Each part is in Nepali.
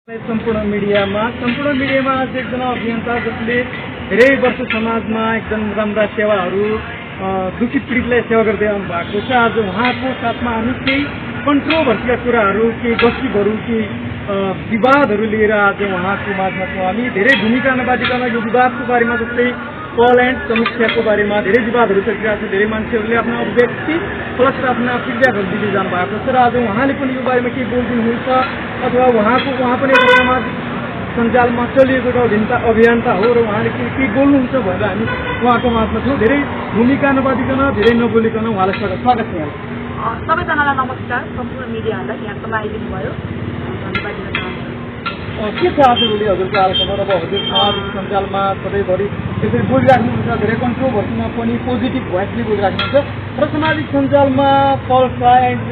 सम्पूर्ण मिडियामा आज एकजना अभियन्ता जसले धेरै वर्ष समाजमा एकदम राम्रा सेवाहरू दुखी पीडितलाई सेवा गर्दै आउनु भएको छ। आज उहाँको साथमा हामी केही कन्ट्रोभर्सीका कुराहरू, केही गसिपहरू, केही विवादहरू लिएर आज उहाँको माझमा छौँ। हामी धेरै भूमिका नबाजिकन यो विवादको बारेमा, जस्तै कल एन्ड समीक्षाको बारेमा धेरै विवादहरू चलिरहेको छ। धेरै मान्छेहरूले आफ्ना अभिव्यक्ति प्लस आफ्ना फिडब्याकहरू दिँदै जानु भएको छ र आज उहाँले पनि यो बारेमा केही बोलिदिनुहुन्छ अथवा उहाँ पनि एउटा सामाजिक सञ्जालमा चलिएको एउटा अभियन्ता हो र उहाँले के बोल्नुहुन्छ भनेर हामी उहाँको माझमा छौँ। धेरै भूमिका नबाजिकन, धेरै नबोलिकन उहाँलाई स्वागत छ। सबैजनालाई नमस्कार। सम्पूर्ण मिडियाहरूलाई यहाँसम्म आइदिनु भयो, धन्यवाद दिन चाहन्छु। के छ आजभोलि हजुरको हालखबर? अब हजुर सामाजिक सञ्जालमा सधैँभरि त्यसरी बोलिराख्नुहुन्छ, धेरै कन्ट्रोभर्सीमा पनि पोजिटिभ भोइसले बोलिराख्नुहुन्छ र सामाजिक सञ्जालमा पल्सा एन्ड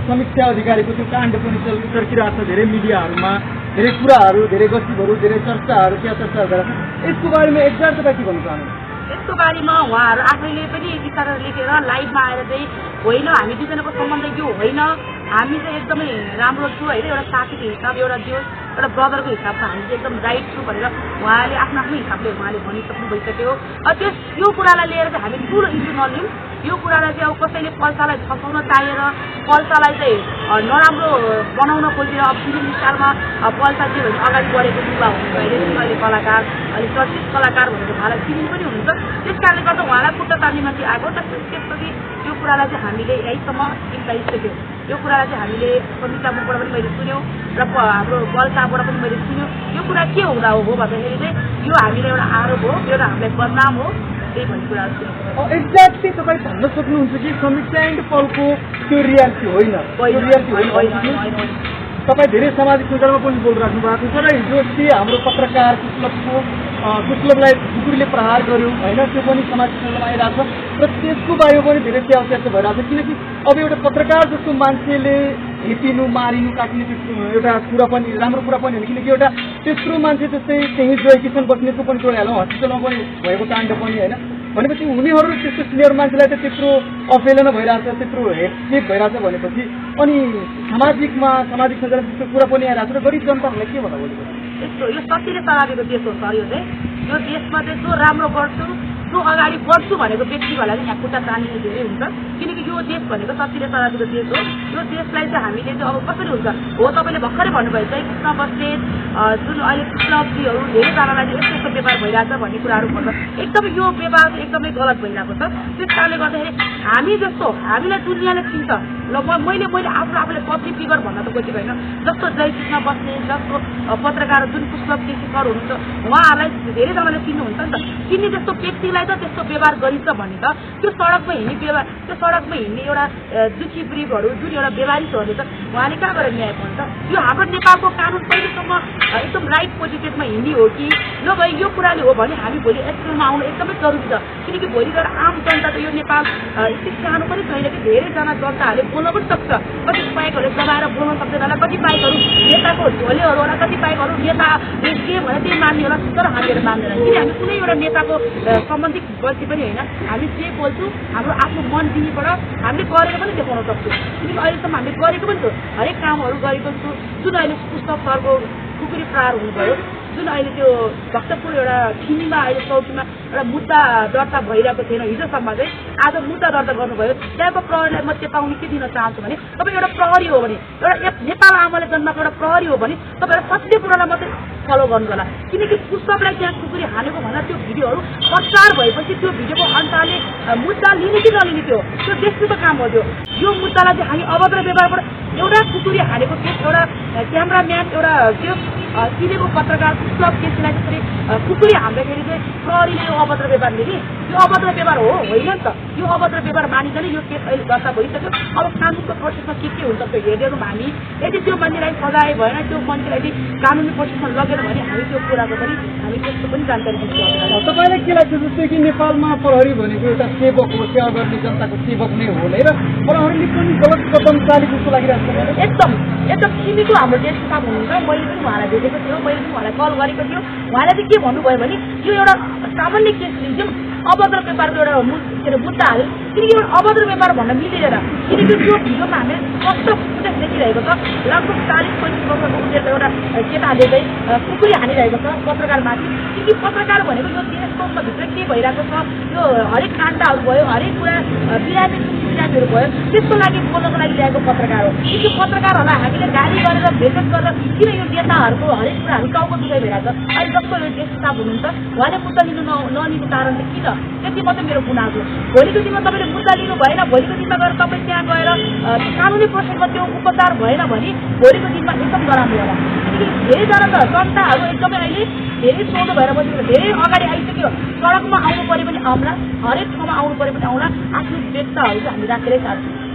समीक्षा अधिकारीको त्यो काण्ड पनि चर्किरहेको छ। धेरै मिडियाहरूमा धेरै कुराहरू, धेरै गसिपहरू, धेरै चर्चाहरू, क्या चर्चाहरू गरेर यसको बारेमा एक्ज्याक्ट तपाईँ के भन्नु चाहनुहुन्छ? यसको बारेमा उहाँहरू आफैले पनि विचारहरू लेखेर लाइभमा आएर चाहिँ होइन, हामी दुईजनाको सम्बन्ध यो होइन, हामी चाहिँ एकदमै राम्रो छु होइन, एउटा साथीको हिसाब, एउटा ब्रदरको हिसाबमा हामी चाहिँ एकदम राइट छु भनेर उहाँले आफ्नो हिसाबले उहाँले भनिसक्नु भइसक्यो। यो कुरालाई लिएर चाहिँ हामी ठुलो इस्यु नलिउँ। यो कुरालाई चाहिँ अब कसैले पल्सालाई छसाउन चाहेर, पल्सालाई चाहिँ नराम्रो बनाउन खोजेर अब फिल्म स्टारमा पल्सा चाहिँ भने अगाडि बढेको युवा हुनुहुन्छ, अहिले कलाकार, अहिले चर्चित कलाकार भनेर उहाँलाई चिनिन पनि हुनुहुन्छ। त्यस कारणले गर्दा उहाँलाई खुट्टा तान्ने मान्छे आएको। त्यसपछि यो कुरालाई चाहिँ हामीले यहीसम्म निकालिसक्यौँ। यो कुरालाई चाहिँ हामीले समीक्षा मुखबाट पनि मैले सुन्यौँ र हाम्रो पल्साबाट पनि मैले सुन्यौँ। यो कुरा के हुँदा हो भन्दाखेरि चाहिँ यो हामीलाई एउटा आरोप हो, एउटा हामीलाई बदनाम हो, त्यही भन्ने कुराहरू सुन्यौँ। एक्ज्याक्टली तपाईँ भन्न सक्नुहुन्छ कि समीक्षा एन्ड पलको त्यो रियालिटी होइन? तपाईँ धेरै सामाजिक सञ्जालमा पनि बोलिराख्नु भएको छ र हिजो अस्ति हाम्रो पत्रकार कुशलभलाई कुकुरले प्रहार गर्यो होइन, त्यो पनि सामाजिक सञ्जालमा आइरहेको छ र त्यसको बारेमा पनि धेरै चर्चा भइरहेको छ। किनकि अब एउटा पत्रकार जस्तो मान्छेले हेपिनु, मारिनु, काटिनु त्यो एउटा कुरा पनि राम्रो कुरा पनि होइन। किनकि एउटा त्यत्रो मान्छे जस्तै त्यही जोय किसन बस्नेतको पनि छोडिहालौँ, हस्पिटलमा पनि भएको काण्ड पनि होइन भनेपछि उनीहरू त्यस्तो सिनियर मान्छेलाई त त्यत्रो अवहेलना भइरहेछ, त्यत्रो हेटसेट भइरहेछ भनेपछि अनि सामाजिक सञ्जालमा त्यस्तो कुरा पनि आइरहेको छ र गरिब जनताहरूलाई के भन्दा बोलेको यस्तो यो सत्यले चलाएको देश हो सर। यो चाहिँ यो देशमा चाहिँ जो राम्रो गर्छु, जो अगाडि बढ्छु भनेको व्यक्तिहरूलाई चाहिँ यहाँ खुट्टा तानिने धेरै हुन्छ। किनकि यो देश भनेको सत्यले चलाएको देश हो। यो देशलाई चाहिँ हामीले चाहिँ अब कसरी हुन्छ हो, तपाईँले भर्खरै भन्नुभयो चाहिँ कृष्ण बस्नेत जुन अहिले कृष्णजीहरू धेरैजनालाई यस्तो यस्तो व्यवहार भइरहेछ भन्ने कुराहरू भन्दा एकदमै यो व्यवहार एकदमै गलत भइरहेको छ। त्यस कारणले गर्दाखेरि हामी जस्तो हामीलाई दुनियाँले चिन्छ ल, मैले आफूलाई पब्लिक फिगर भन्न त खोजेको होइन। जस्तो जय कृष्ण बस्नेत, जस्तो पत्रकार जुन पुष्पक केसी सर हुनुहुन्छ, उहाँहरूलाई धेरैजनाले चिन्नुहुन्छ नि त। चिन्ने जस्तो व्यक्तिलाई त त्यस्तो व्यवहार गरिन्छ भने त त्यो सडकमा हिँड्ने एउटा दुखी गरिबहरू जुन एउटा व्यवहारिकहरूले त उहाँले कहाँ गएर न्याय पाउँछ? यो हाम्रो नेपालको कानुन पहिलेसम्म एकदम राइट पोजिटिभमा हिँड्ने हो कि नभए यो कुराले हो भने हामी भोलि एक्सनमा आउनु एकदमै जरुरी छ। किनकि भोलि गएर आम जनता त यो नेपाल यति सानो पनि छैन कि धेरैजना जनताहरूले बोल्न पनि सक्छ। कति बाइकहरूले दबाएर बोल्न सक्दैन होला, कति बाइकहरू नेताको झोलेहरू होला, कति बाइकहरू नेताले के भने त्यही मान्ने होला, तर हामीहरू मान्दैन। किन हामी कुनै एउटा नेताको सम्बन्धित गल्ती पनि होइन, हामी जे बोल्छौँ हाम्रो आफ्नो मन दिनेबाट हामीले गरेको पनि देखाउन सक्छौँ। किनकि अहिलेसम्म हामीले गरेको पनि छु, हरेक कामहरू गरेको छु। जुन अहिले पुस्तक सरको खुकुरी प्रहार हुनुभयो, जुन अहिले त्यो भक्तपुर एउटा खिनीमा अहिले चौकीमा एउटा मुद्दा दर्ता भइरहेको थिएन हिजोसम्म चाहिँ, आज मुद्दा दर्ता गर्नुभयो। त्यहाँको प्रहरीलाई म चेतावनी के दिन चाहन्छु भने तपाईँ एउटा प्रहरी हो भने, एउटा नेपाल आमाले जन्माएको एउटा प्रहरी हो भने तपाईँलाई सत्य कुरालाई मात्रै फलो गर्नु होला। किनकि पुस्तकलाई त्यहाँ खुकुरी हानेको भन्दा त्यो भिडियोहरू प्रचार भएपछि त्यो भिडियोको अन्ताले मुद्दा लिने कि नलिने त्यो देशको काम हो। यो मुद्दालाई चाहिँ हामी अभद्र व्यवहारबाट एउटा खुकुरी हानेको केस, एउटा क्यामराम्यान, एउटा त्यो चिनेको पत्रकार पुस्तक केसीलाई त्यसरी खुकुरी हान्दाखेरि चाहिँ प्रहरीले यो अभद्र व्यवहार लिने, यो अभद्र व्यवहार होइन नि त। यो अभद्र व्यवहार मानिँदैन। यो केस अहिले दर्ता भइसक्यो। अब कानुनको प्रोसेसमा के हुन्छ त्यो हेर्दैनौँ हामी। यदि त्यो मान्छेलाई सजाय भएन, त्यो मान्छेलाई यदि कानुनी प्रोसेसमा लगेन भने हामी त्यो कुराको पनि हामी त्यसको पनि जानकारी दिन्छौँ। तपाईँलाई के लाग्छ जस्तै कि नेपालमा प्रहरी भनेको एउटा सेवक हो, सेवा गर्ने जनताको सेवक नै हो नै र प्रहरीले पनि गलत कदम चाले जस्तो लागिरहेको छ? एकदम सिमीको हाम्रो देशको काम हुनुहुन्छ। मैले पनि उहाँलाई भेटेको थियो, मैले पनि उहाँलाई कल गरेको थियो। उहाँले चाहिँ के भन्नुभयो भने यो एउटा सामान्य केस लिन्छौँ, अभद्र व्यापारको एउटा मुद्दा हाल्यो, किनकि एउटा अभद्र व्यापार भन्न मिलेर किनकि त्यो भिडियोमा हामीले स्पष्ट फुटेज देखिरहेको छ लगभग 40-35 वर्षको उमेरको एउटा केटाले चाहिँ कुकुरी हानिरहेको छ पत्रकारमाथि किनकि पत्रकार भनेको यो देशको भित्र के भइरहेको छ यो हरेक काण्डहरू भयो हरेक कुरा बिरामीहरू भयो त्यसको लागि बोल्नको लागि ल्याएको पत्रकार हो त्यो पत्रकारहरूलाई हामीले गाली गरेर भेटघाट गरेर किन यो नेताहरूको हरेक कुराहरू टाउको दुखाइ भइरहेको छ अहिले जस्तो यो देश स्टाफ हुनुहुन्छ उहाँले मुद्दा लिनु नलिनु कारण चाहिँ किन त्यति मात्रै मेरो गुनासो भोलिको दिनमा तपाईँले मुद्दा लिनु भएन भोलिको दिनमा गएर तपाईँ त्यहाँ गएर कानुनी प्रोसेसमा त्यो उपचार भएन भने भोलिको दिनमा एकदम नराम्रो होला किनकि धेरैजना त जनताहरू एकदमै अहिले धेरै सोधो भएर बसेको धेरै अगाडि आइसक्यो सडकमा आउनु पऱ्यो पनि आउला हरेक ठाउँमा आउनु पऱ्यो पनि आउला आफ्नो व्यक्तहरू चाहिँ हामी राखेरै सार्छौँ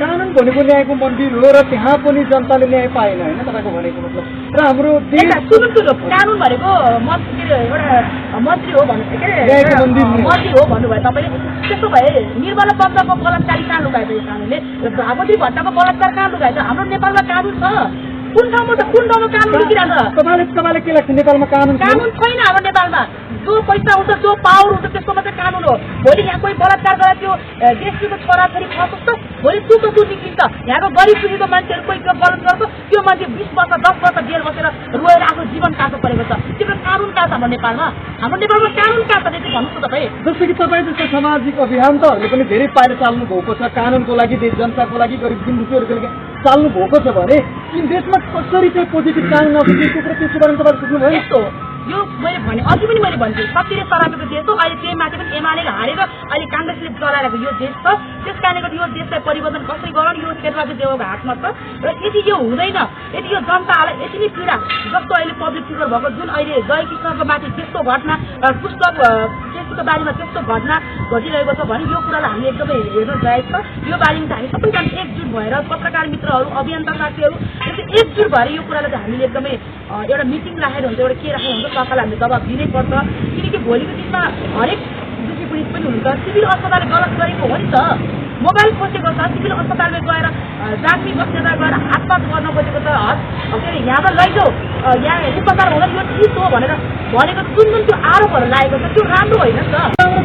कानुन भनेको न्यायको मन्दिर हो र त्यहाँ पनि जनताले न्याय पाएन होइन तपाईँको भनेको मतलब र हाम्रो कानुन भनेको एउटा मन्त्री हो भन्नु के अरे मन्त्री हो भन्नुभयो तपाईँले त्यस्तो भए निर्मला पत्रको बलात्कारी कहाँ लुकाएछ यो कानुनले भागवती भट्टको बलात्कार कहाँ लुकाएछ हाम्रो नेपालमा कानुन छ कुन ठाउँमा कानुन लेखिरहेको तपाईँले के लाग्छ नेपालमा कानुन छैन हाम्रो नेपालमा जो पैसा हुन्छ जो पावर हुन्छ त्यसको मात्रै कानुन हो भोलि यहाँ कोही बलात्कार गरेर त्यो देशको छोराछोरी फसोस् त भोलि सुको सु निक्लिन्छ यहाँको गरिब दुखीको मान्छेहरू कोही गलत गर्छ त्यो मान्छे 20 वर्ष 10 वर्ष जेल बसेर रोएर आफ्नो जीवन काट्नु परेको छ त्यो कानुन कहाँ छ हाम्रो नेपालमा कानुन कहाँ छ त्यति भन्नुहोस् न तपाईँ जस्तो कि तपाईँ जस्तो सामाजिक अभियान्तहरूले पनि धेरै पाइला चाल्नु भएको छ कानुनको लागि देश जनताको लागि गरिब दुखीहरूको लागि चाल्नु भएको छ भने देशमा कसरी चाहिँ पोजिटिभ कानुन आउँछ त्यसको कुरा त्यसको बारेमा तपाईँले सोध्नुभयो यस्तो यो मैले भने अघि पनि मैले भन्छु शक्तिले सरापेको देश हो अहिले त्यही माथि पनि एमाले हारेर अहिले काङ्ग्रेसले चलाइरहेको यो देश छ त्यस कारणले गर्दा यो देशलाई परिवर्तन कसरी गराउनु यो शेरबहादुर देउवाको हातमा छ र यदि यो हुँदैन यदि यो जनतालाई यति नै पीडा जस्तो अहिले पब्लिक फिगर भएको जुन अहिले जय कृष्णको माथि त्यस्तो घटना पुस्तक त्यसको बारेमा त्यस्तो घटना घटिरहेको छ भने यो कुरालाई हामी एकदमै हेर्न जायज छ यो बारेमा चाहिँ हामी सबैजना एकजुट भएर पत्रकार मित्रहरू अभियन्ता साथीहरू एकजुट भएर यो कुरालाई चाहिँ हामीले एकदमै एउटा मिटिङ राखेर हुन्छ एउटा के राखेर हुन्छ सरकारलाई हामीले दबाब दिनै पर्छ किनकि भोलिको दिनमा हरेक दुखी पीडित पनि हुनुहुन्छ सिभिल अस्पतालले गलत गरेको हो नि त मोबाइल खोजेको छ सिभिल अस्पतालमा गएर जाग्ने बस्नेता गएर हातपात गर्न खोजेको छ के अरे यहाँबाट लैजाऊ यहाँ उपचार हुँदा यो ठिक हो भनेर भनेको जुन त्यो आरोपहरू लागेको छ त्यो राम्रो होइन नि त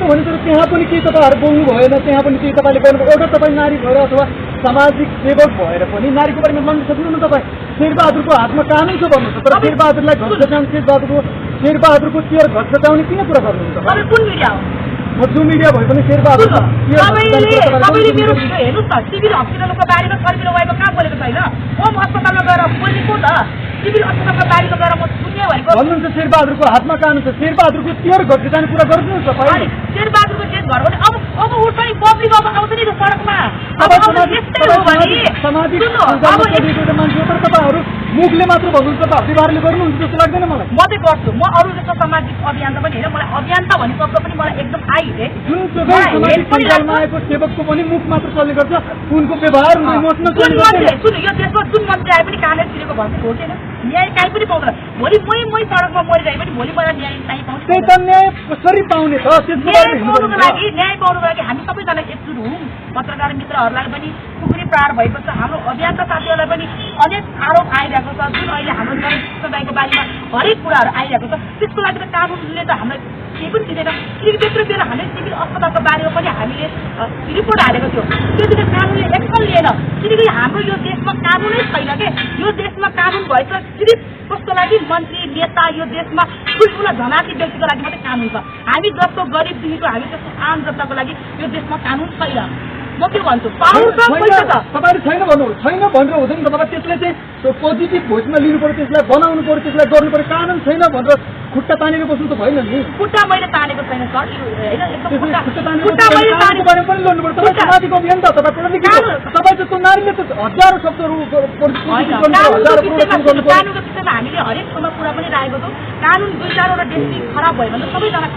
भनेको त्यहाँ पनि केही तपाईँहरू बोल्नु भएन त्यहाँ पनि केही तपाईँले गर्नुभयो एउटा तपाईँ नारी भएर अथवा सामाजिक सेवक भएर पनि नारीको बारेमा भन्न सक्नु न तपाईँ शेरबहादुरको हातमा कानुन छ भन्नुहुन्छ तर शेरबहादुरलाई घर सजाउने शेरबहादुरको चेयर घर सजाउने किन कुरा गर्नुहुन्छ कुन मिडिया हो जो मिडिया भए पनि शेरबहादुर तपाईँले मेरो हेर्नुहोस् त सिभिल हस्पिटलको बारेमा छलफल भएको कहाँ बोलेको छैन होम अस्पतालमा गएर बोलेको त सिभिल अस्पतालको बारेमा गएर म सुन्ने भनेको भन्नुहुन्छ शेरबहादुरको हातमा कानुन छ शेरबहादुरको चेयर घर सजाउने कुरा गर्नुहोस् तपाईँ शेरबहादुरको चेयर घर भने अब उठ नि पब्लिक अब आउँछ नि त सडकमा सामाजिक मान्छे तर तपाईँहरू मुखले मात्र भन्नुहुन्छ त व्यवहारले गर्नुहुन्छ जस्तो लाग्दैन मलाई म चाहिँ गर्छु म अरू जस्तो सामाजिक अभियान्ता पनि होइन मलाई अभियान्ता भन्ने शब्द पनि मलाई एकदम जुन सञ्जालमा आएको सेवकको पनि मुख मात्र चल्ने गर्छ उनको व्यवहार सुन्नु यो देशमा जुन मन्त्री आए पनि कानले छिरेको भन्छु हो छैन न्याय काहीँ पनि पाउँदैन भोलि मै सडकमा मरिरहे पनि भोलि मलाई न्याय काहीँ पाउँछ त्यही त न्याय कसरी पाउने त न्याय पाउनुको लागि हामी सबैजना एकजुट हौँ पत्रकार मित्रहरूलाई पनि खुकुरी प्रहार भएको छ हाम्रो अभियान्ता साथीहरूलाई पनि अनेक आरोप आइरहेको छ जुन अहिले हाम्रो जनताको बारेमा हरेक कुराहरू आइरहेको छ त्यसको लागि त कानुनले त हामीलाई केही पनि दिँदैन किनकि त्यत्रो बेला हामीले सिभिल अस्पतालको बारेमा पनि हामीले रिपोर्ट हालेको थियो त्यति बेला कानुनले एक्सन लिएन किनकि हाम्रो यो देशमा कानुनै छैन के यो देशमा कानुन भएछ सिर्फ कसको लागि मन्त्री नेता यो देशमा ठुल्ठुला धनाती व्यक्तिको लागि मात्रै कानुन छ हामी जस्तो गरिब दुखीको हामी जस्तो आम जनताको लागि यो देशमा कानुन छैन म के भन्छु तपाईँहरू छैन भन्नु छैन भनेर हुँदैन तपाईँ त्यसलाई चाहिँ पोजिटिभ भोइसमा लिनु पर्यो त्यसलाई बनाउनु पर्यो त्यसलाई गर्नु पर्यो कानुन छैन भनेर खुट्टा तानेर बस्नु त भएन नि खुट्टा मैले तानेको छैन सर पनि लड्नु पर्छ तपाईँ सामाजिक अभियन्ता तपाईँ जस्तो नारीले त हजारौँ शब्दहरू कानुनको विषयमा हामीले हरेक ठाउँमा कुरा पनि राखेको छौँ कानुन 2-4वटा डिस्ट्रिक्ट खराब भयो भने सबैजना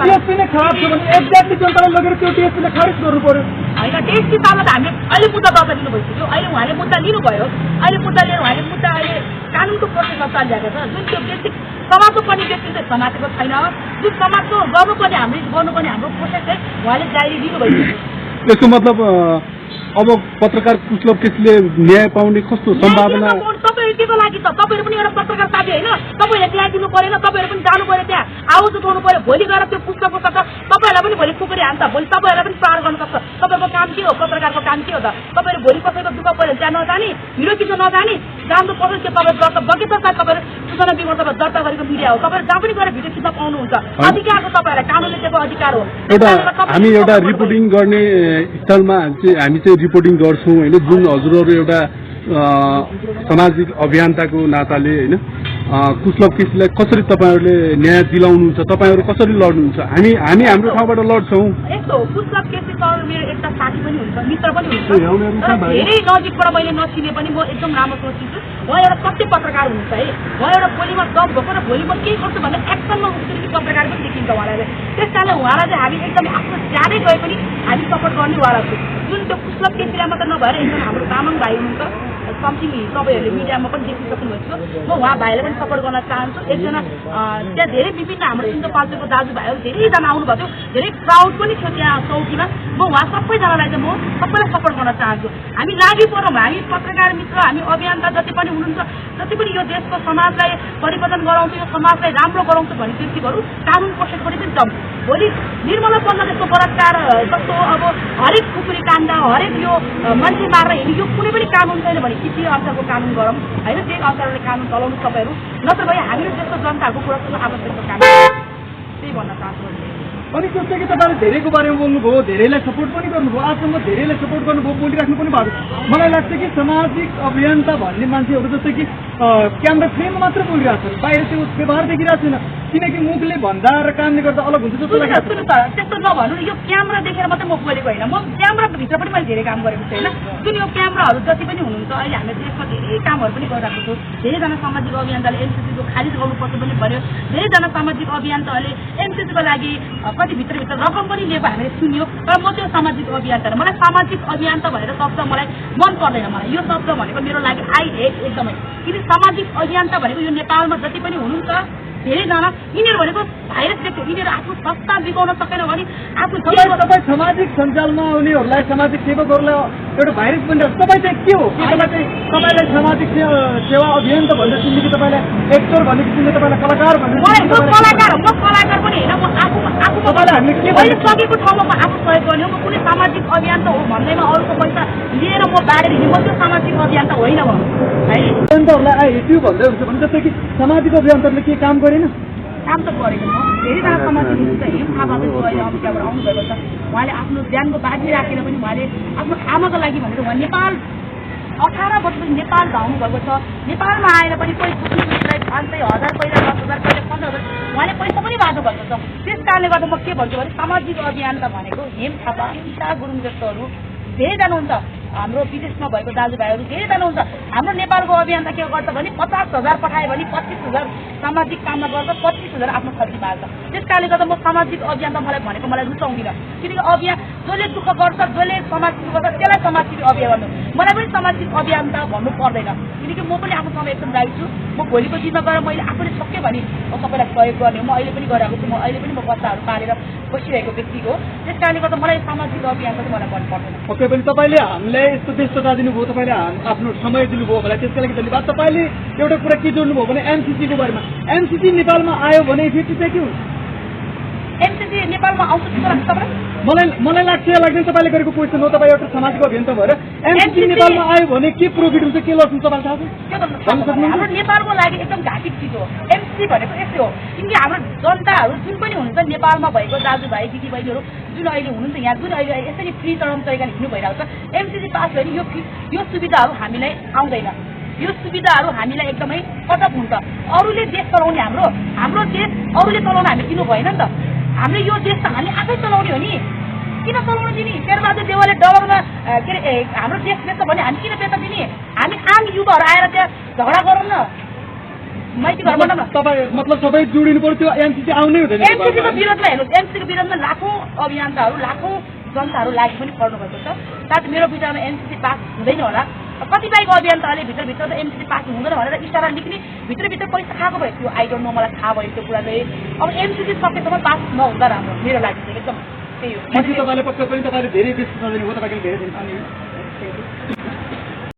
टिएसपी नै खराब छ भने एक्ज्याक्टली जनतालाई लगेर त्यो टिएसपीले खारिज गर्नु पर्यो होइन टिएसपी तालमा त हामीले अहिले मुद्दा दर्ता लिनु भइसक्यो अहिले उहाँले मुद्दा लिनुभयो अहिले मुद्दा लिएर उहाँले मुद्दा अहिले कानुनको प्रोसेसमा चलिरहेको छ जुन त्यो बेसिक समाजको पनि व्यक्ति चाहिँ समातेको छैन जुन समाजको गर्नुपर्ने हामीले गर्नुपर्ने हाम्रो प्रोसेस चाहिँ उहाँले जारी लिनु भइसक्यो त्यसको मतलब अब पत्रकार कुशलभ केसीले न्याय पाउने कस्तो सम्भावना तपाईँहरू के को लागि त तपाईँहरू पनि एउटा पत्रकार साथी होइन तपाईँहरूले न्याय दिनु परेन तपाईँहरू पनि जानु पर्यो त्यहाँ आवाज उठाउनु पर्यो भोलि गएर त्यो पुस्तकको त तपाईँहरूलाई पनि भोलि खुकुरी हान्छ भोलि तपाईँहरूलाई पनि प्रहार गर्नु सक्छ तपाईँको काम के हो पत्रकारको काम के हो त तपाईँहरू भोलि कसैको दुःख पऱ्यो त्यहाँ नजाने भिडियो खिच्न नजाने जानु पर्छ त्यो तपाईँ दर्ता बगेत तपाईँहरू सूचना विमर्शमा दर्ता गरेको मिडिया हो तपाईँहरू जहाँ पनि गएर भिडियो खिच्न पाउनुहुन्छ अधिकारको तपाईँहरूलाई कानुनले दिएको अधिकार हो हामी एउटा रिपोर्टिङ गर्ने स्थलमा हामी चाहिँ रिपोर्टिङ गर्छौँ होइन जुन हजुरहरू एउटा सामाजिक अभियन्ताको नाताले होइन कुशलभ केसीलाई कसरी तपाईँहरूले न्याय दिलाउनुहुन्छ तपाईँहरू कसरी लड्नुहुन्छ हामी हाम्रो ठाउँबाट लड्छौँ यस्तो कुशलभ केसी सर मेरो एउटा साथी पनि हुन्छ मित्र पनि हुन्छ धेरै नजिकबाट मैले नचिने पनि म एकदम राम्रो सोचिन्छु उहाँ एउटा सत्य पत्रकार हुनुहुन्छ है उहाँ एउटा भोलिमा दम भएको र भोलि म केही गर्छु भन्दा एक्सनमा उत्कृष्ट पत्रकार पनि देखिन्छ उहाँलाई त्यस कारणले उहाँलाई चाहिँ हामी एकदमै आफ्नो ज्यादै गए पनि हामी सपोर्ट गर्ने उहाँलाई छु जुन त्यो कुशलभ केसीलाई मात्र नभएर एकदम हाम्रो तामाङ भाइ हुनुहुन्छ समथिङ तपाईँहरूले मिडियामा पनि देखिन सक्नुभएको छ म उहाँ भाइलाई पनि सपोर्ट गर्न चाहन्छु एकजना त्यहाँ धेरै विभिन्न हाम्रो सिन्धुपाल्चोकको दाजुभाइहरू धेरैजना आउनुभएको थियो धेरै क्राउड पनि थियो त्यहाँ चौकीमा म उहाँ सबैजनालाई चाहिँ म सबैलाई सपोर्ट गर्न चाहन्छु हामी लागि परौँ हामी पत्रकार मित्र हामी अभियन्ता जति पनि हुनुहुन्छ जति पनि यो देशको समाजलाई परिवर्तन गराउँछ यो समाजलाई राम्रो गराउँछ भन्ने व्यक्तिहरू कानुन कोर्सेट पनि जाउँ भोलि निर्मला पल्ल जस्तो बलात्कार जस्तो अब हरेक खुकुरी काण्ड हरेक यो मान्छे मारेर हिँड्ने यो कुनै पनि कानुन छैन भने त्यही अनुसारको कानुन गरौँ होइन त्यही अनुसारले कानुन चलाउनु तपाईँहरू नत्र भए हामीले जस्तो जनताहरूको कुरा सुन्नु आवश्यकता काम त्यही भन्न चाहन्छु अनि जस्तो कि तपाईँले धेरैको बारेमा बोल्नुभयो धेरैलाई सपोर्ट पनि गर्नुभयो आजसम्म धेरैलाई सपोर्ट गर्नुभयो बोलिराख्नु पनि भएको मलाई लाग्छ कि सामाजिक अभियन्ता भन्ने मान्छेहरू जस्तै कि क्यामेरा फ्रेममा मात्र बोलिरहेको छ बाहिर त्यो व्यवहार देखिरहेको छैन किनकि मुखले भन्दा र कामले गर्दा अलग हुन्छ जस्तो लाग्छ त्यस्तो नभन्नु यो क्यामेरा देखेर मात्रै म बोलेको होइन म क्यामेराभित्र पनि मैले धेरै काम गरेको छु होइन जुन यो क्यामेराहरू जति पनि हुनुहुन्छ अहिले हामीले देशमा धेरै कामहरू पनि गरिरहेको छौँ धेरैजना सामाजिक अभियन्ताले एमसिसीको खारिज गर्नुपर्छ पनि भन्यो धेरैजना सामाजिक अभियन्ताहरूले एमसिसीको लागि कति भित्रभित्र रकम पनि लिएको हामीले सुन्यो तर म त्यो सामाजिक अभियन्ता मलाई सामाजिक अभियन्ता भनेर शब्द मलाई मन पर्दैन मलाई यो शब्द भनेको मेरो लागि आई हेट एकदमै किन सामाजिक अभियन्ता भनेको यो नेपालमा जति पनि हुनुहुन्छ धेरैजना यिनीहरू भनेको भाइरस व्यक्ति यिनीहरू आफ्नो संस्था बिगाउन सकेन भने आफ्नो तपाईँ सामाजिक सञ्जालमा उनीहरूलाई सामाजिक सेवकहरूलाई एउटा भाइरस बनिरहेको तपाईँ चाहिँ के हो तपाईँलाई सामाजिक सेवा अभियन्ता भनेर सुन्ने कि तपाईँलाई एक्टर भनेको सुन्ने तपाईँलाई कलाकार भनेर म कलाकार पनि होइन म आफू तपाईँलाई हामीले के मैले सकेको ठाउँमा म आफू सहयोग गर्ने हो म कुनै सामाजिक अभियन्ता हो भन्दैमा अरूको पैसा लिएर म बाँडेर हिँड्ने म त्यो सामाजिक अभियन्ता होइन म है अभियन्ताहरूलाई आइहेट्यो भन्दै हुन्छ भने जस्तै कि सामाजिक अभियन्ताहरूले के काम गरेन काम त गरेको म धेरैजना सामाजिक हुन्छ हिम थापा चाहिँ अहिले अमेरिकाबाट आउनुभएको छ उहाँले आफ्नो ज्यानको बाजी राखेर पनि उहाँले आफ्नो आमाको लागि भनेर उहाँ नेपाल 18 वर्षपछि नेपाल धाउनु भएको छ नेपालमा आएर पनि कोही 500,000 पहिला 10,000 पहिला 15,000 उहाँले पैसा पनि बाँड्नु भएको छ त्यस कारणले गर्दा म के भन्छु भने सामाजिक अभियन्ता भनेको हिम थापा ईशा गुरुङ जस्तोहरू धेरैजना हुन्छ हाम्रो विदेशमा भएको दाजुभाइहरू धेरैजना हुन्छ हाम्रो नेपालको अभियन्ता के गर्छ भने 50,000 पठायो भने 25,000 सामाजिक काममा गर्छ 25,000 आफ्नो खर्ची पाल्छ त्यस कारणले गर्दा म सामाजिक अभियन्ता मलाई रुचाउँदिनँ किनकि अभियान जसले दुःख गर्छ जसले समाज दुःख गर्छ त्यसलाई सामाजिक अभियान मलाई पनि सामाजिक अभियन्ता भन्नु पर्दैन किनकि म पनि आफ्नो समय एकदम दायी छु म भोलिको दिनमा गएर मैले आफूले सक्यो भने म सबैलाई सहयोग गर्ने म अहिले पनि गरेको छु अहिले पनि म बच्चाहरू पालेर बसिरहेको व्यक्ति हो त्यस कारणले गर्दा मलाई सामाजिक अभियन्ता चाहिँ मलाई मन पर्दैन ओके पनि तपाईँले हामीलाई यस्तो व्यस्तता दिनुभयो तपाईँले आफ्नो समय दिनुभयो मलाई त्यसका लागि धन्यवाद तपाईँले एउटा कुरा के जोड्नुभयो भने एमसिसीको बारेमा एमसिसी नेपालमा आयो भने इफेक्ट चाहिँ के हुन्छ एमसिसी नेपालमा आउँछ जस्तो लाग्छ तपाईँलाई मलाई लाग्छ लाग्दैन तपाईँले गरेको क्वेसन हो तपाईँ एउटा सामाजिक अभियन्ता भएर एमसिसी नेपालमा आयो भने के प्रोफिट हुन्छ के लस हुन्छ तपाईँलाई थाहा छ हाम्रो नेपालको लागि एकदम घाटिक चिज हो एमसिसी भनेको यस्तै हो किनकि हाम्रो जनताहरू जुन पनि हुनुहुन्छ नेपालमा भएको दाजुभाइ दिदीबहिनीहरू जुन अहिले हुनुहुन्छ यहाँ जुन अहिले यसरी फ्री चरम तरिकाले हिँड्नु भइरहेको छ एमसिसी पास भयो भने यो सुविधाहरू हामीलाई आउँदैन यो सुविधाहरू हामीलाई एकदमै कटक हुन्छ अरूले देश चलाउने हाम्रो देश अरूले चलाउन हामी दिनु भएन नि त हाम्रो यो देश त हामी आफै चलाउने हो नि किन चलाउन दिने शेरबहादुर देवालले डलरमा के अरे हाम्रो देश बेच्छ भने हामी किन बेच्न दिने हामी आम युवाहरू आएर त्यहाँ झगडा गरौँ न माइती घर बनाउन तपाईँ मतलब सबै जोडिनु पर्थ्यो एमसिसी आउनै हुँदैन एमसिसीको विरोधमा हेर्नुहोस् एमसिसीको विरोधमा लाखौँ अभियन्ताहरू लाखौँ जनताहरू लागि पनि पर्नु भएको छ साथै मेरो विचारमा एमसिसी पास हुँदैन होला कतिपयको अभियन्ताहरूले भित्रभित्र त एमसिसी पास हुँदैन भनेर इसारा निक्ने भित्रभित्र पैसा खाएको भयो त्यो आई डोन्ट नो मलाई थाहा भयो त्यो कुरा चाहिँ अब एमसिसी सकेसम्म पास नहुँदा राम्रो मेरो लागि चाहिँ एकदम त्यही हो तपाईँले पक्कै पनि तपाईँले धेरै व्यस्त दिनुभयो तपाईँले धेरै